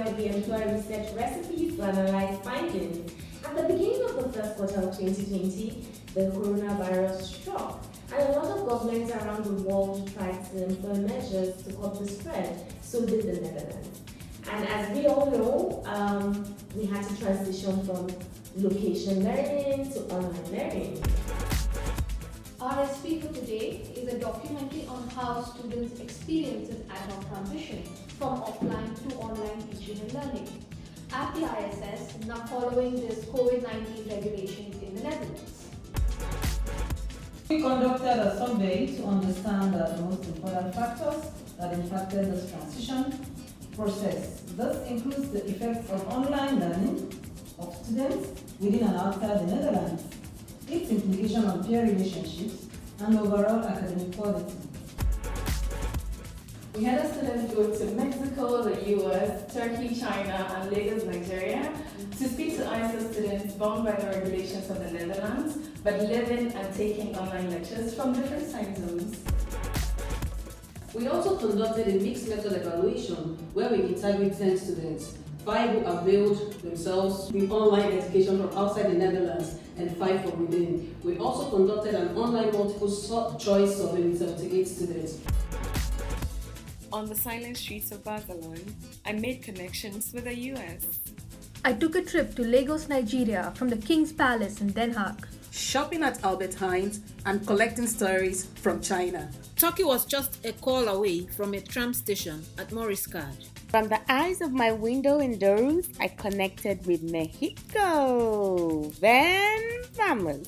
where we employ research recipes to analyze findings. At the beginning of the first quarter of 2020, the coronavirus struck, and a lot of governments around the world tried to employ measures to curb the spread. So did the Netherlands. And as we all know, we had to transition from location learning to online learning. Our SP for today is a documentary on how students experience this ad-hoc transition from offline to online teaching and learning at the ISS, now following this COVID-19 regulations in the Netherlands. We conducted a survey to understand the most important factors that impacted this transition process. This includes the effects of online learning of students within and outside the Netherlands, its implication on peer relationships, and overall academic quality. We had our students go to Mexico, the US, Turkey, China, and Lagos, Nigeria, to speak to ISS students bound by the regulations of the Netherlands, but living and taking online lectures from different time zones. We also conducted a mixed method evaluation where we interviewed 10 students, 5 who availed themselves with online education from outside the Netherlands and 5 from within. We also conducted an online multiple choice survey with 78 students. On the silent streets of Barcelona, I made connections with the US. I took a trip to Lagos, Nigeria from the King's Palace in Den Haag. Shopping at Albert Heijn and collecting stories from China. Turkey was just a call away from a tram station at Moriscard. From the eyes of my window indoors, I connected with Mexico. Then vamos.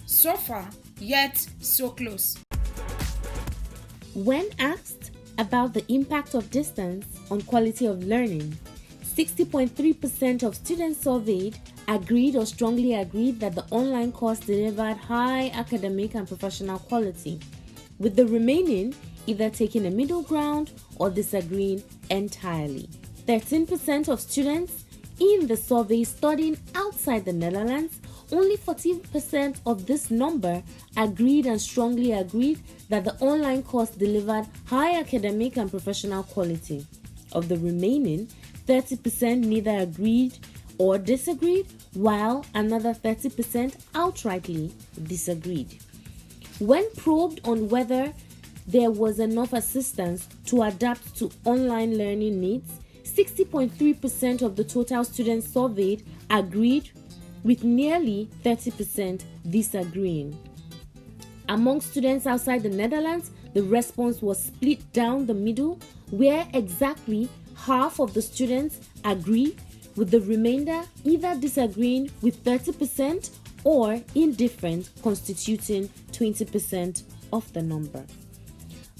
So far, yet so close. When asked about the impact of distance on quality of learning, 60.3% of students surveyed agreed or strongly agreed that the online course delivered high academic and professional quality, with the remaining either taking a middle ground or disagreeing entirely. 13% of students in the survey studying outside the Netherlands, only 14% of this number agreed and strongly agreed that the online course delivered high academic and professional quality. Of the remaining, 30% neither agreed or disagreed, while another 30% outrightly disagreed. When probed on whether there was enough assistance to adapt to online learning needs, 60.3% of the total students surveyed agreed, with nearly 30% disagreeing. Among students outside the Netherlands, the response was split down the middle, where exactly half of the students agree, with the remainder either disagreeing with 30% or indifferent, constituting 20% of the number.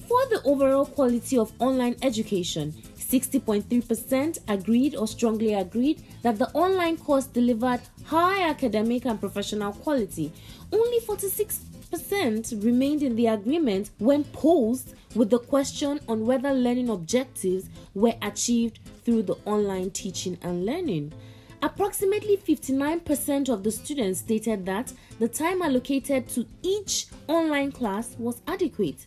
For the overall quality of online education, 60.3% agreed or strongly agreed that the online course delivered high academic and professional quality. Only 46% remained in the agreement when posed with the question on whether learning objectives were achieved through the online teaching and learning. Approximately 59% of the students stated that the time allocated to each online class was adequate.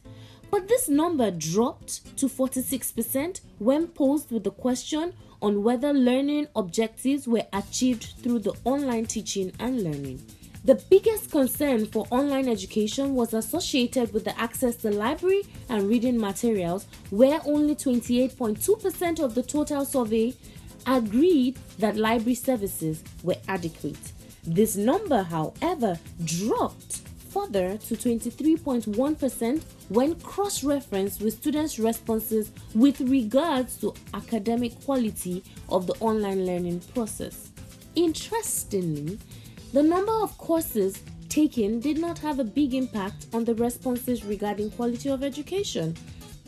But this number dropped to 46% when posed with the question on whether learning objectives were achieved through the online teaching and learning. The biggest concern for online education was associated with the access to library and reading materials, where only 28.2% of the total survey agreed that library services were adequate. This number, however, dropped further to 23.1% when cross-referenced with students' responses with regards to academic quality of the online learning process. Interestingly, the number of courses taken did not have a big impact on the responses regarding quality of education.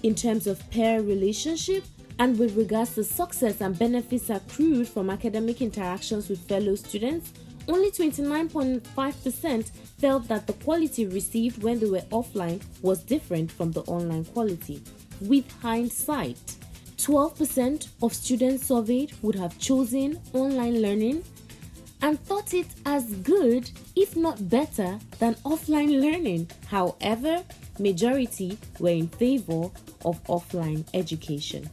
In terms of peer relationship and with regards to success and benefits accrued from academic interactions with fellow students, only 29.5% felt that the quality received when they were offline was different from the online quality. With hindsight, 12% of students surveyed would have chosen online learning and thought it as good, if not better, than offline learning. However, majority were in favor of offline education.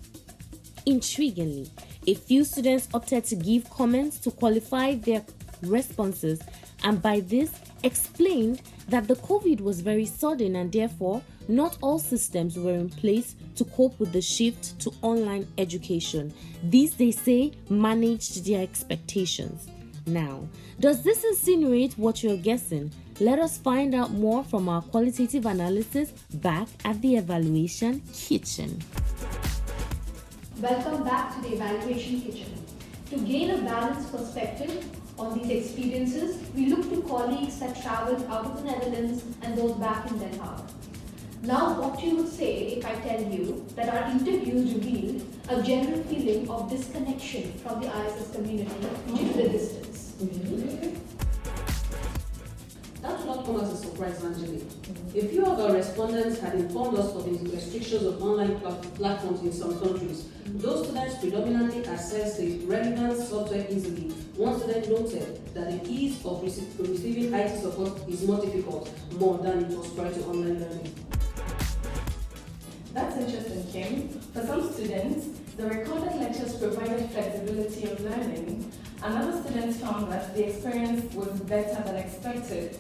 Intriguingly, A few students opted to give comments to qualify their responses, and by this explained that the COVID was very sudden and therefore not all systems were in place to cope with the shift to online education. These, they say, managed their expectations. Now, does this insinuate what you're guessing? Let us find out more from our qualitative analysis back at the evaluation kitchen. Welcome back to the Evaluation Kitchen. To gain a balanced perspective on these experiences, we look to colleagues that travelled out of the Netherlands and those back in Den Haag. Now, what you would say if I tell you that our interviews revealed a general feeling of disconnection from the ISS community due to the distance? That will not come as a surprise, Angeli. A few of our respondents had informed us of the restrictions of online platforms in some countries. Those students predominantly accessed the relevant software easily. One student noted that the ease of receiving IT support is more difficult, more than it was prior to online learning. That's interesting, Kim. For some students, the recorded lectures provided flexibility of learning. Another student found that the experience was better than expected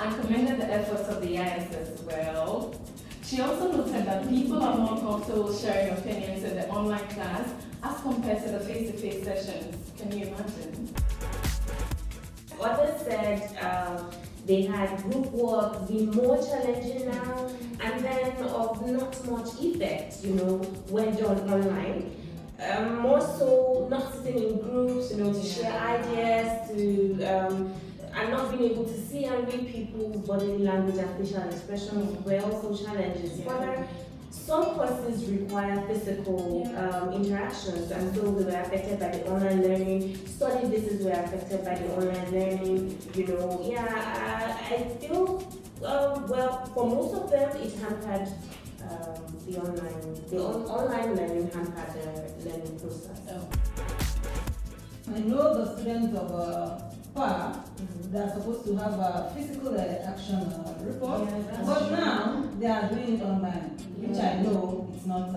and commended the efforts of the ISS well. She also noted that people are more comfortable sharing opinions in the online class as compared to the face-to-face sessions. Can you imagine? Others said they had group work be more challenging now, and then of not much effect, when done online. More so not sitting in groups, to share ideas, and not being able to see and read people's body language and facial expressions were also challenges. Further, some courses require physical interactions, and so they were affected by the online learning. Study visits were affected by the online learning. I feel, for most of them, it hampered the online learning hampered the learning process. I know the students of PA, they are supposed to have a physical action report, but now they are doing it online, which I know it's not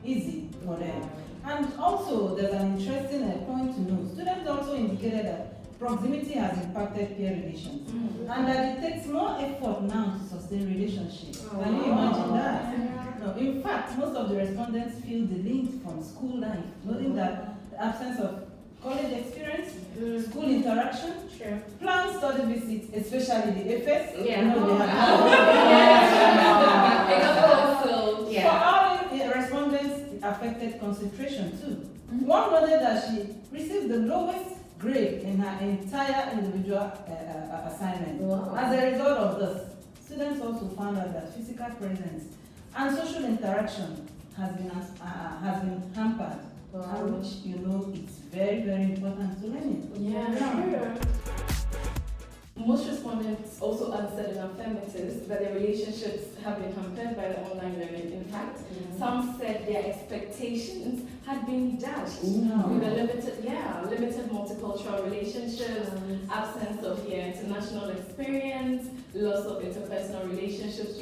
easy for them. And also, there's an interesting point to note. Students also indicated that proximity has impacted peer relations, and that it takes more effort now to sustain relationships. Can you imagine that? No, in fact, most of the respondents feel the link from school life, noting that the absence of college experience, school interaction, planned study visits, especially the AFES. For all the respondents, affected concentration too. One noted that she received the lowest grade in her entire individual assignment. As a result of this, students also found out that physical presence and social interaction has been hampered. Which it's very, very important to learning. Sure. Most respondents also answered in affirmatives that their relationships have been hampered by the online learning. In fact, some said their expectations had been dashed with a limited multicultural relationships, absence of international experience, loss of interpersonal relationships.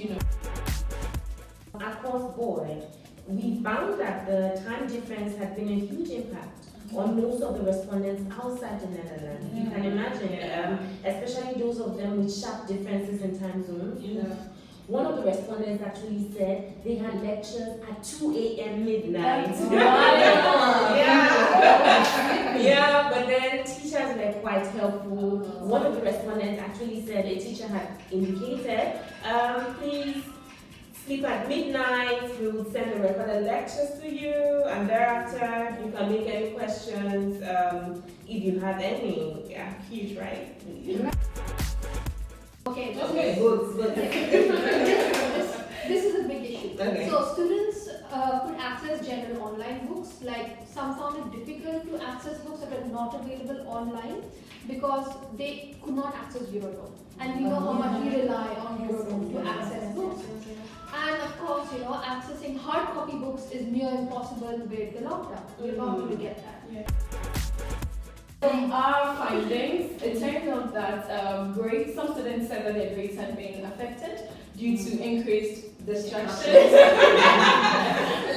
Across board, we found that the time difference had been a huge impact on most of the respondents outside the Netherlands. You can imagine, especially those of them with sharp differences in time zones. One of the respondents actually said they had lectures at 2 a.m. midnight. But then teachers were quite helpful. One of the respondents actually said a teacher had indicated, please sleep at midnight, we will send the recorded lectures to you, and thereafter you can make any questions if you have any. Yeah, huge, right? Okay, good. This is a big issue. Okay. So students could access general online books, like some found it difficult to access books that are not available online because they could not access Europe. And we know how much we rely on Europe to access books. And of course, accessing hard copy books is near impossible with the lockdown. You're not going to get that. From our findings, it turned out that some students said that their grades had been affected due to increased distractions,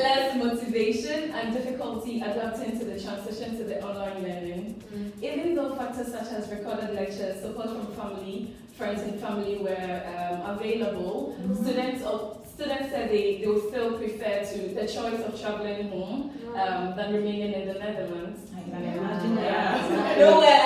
less motivation, isolation and difficulty adapting to the transition to the online learning. Even though factors such as recorded lectures, support from family, friends and family were available, students said they would still prefer the choice of traveling home than remaining in the Netherlands. I can imagine Yeah. that. Nowhere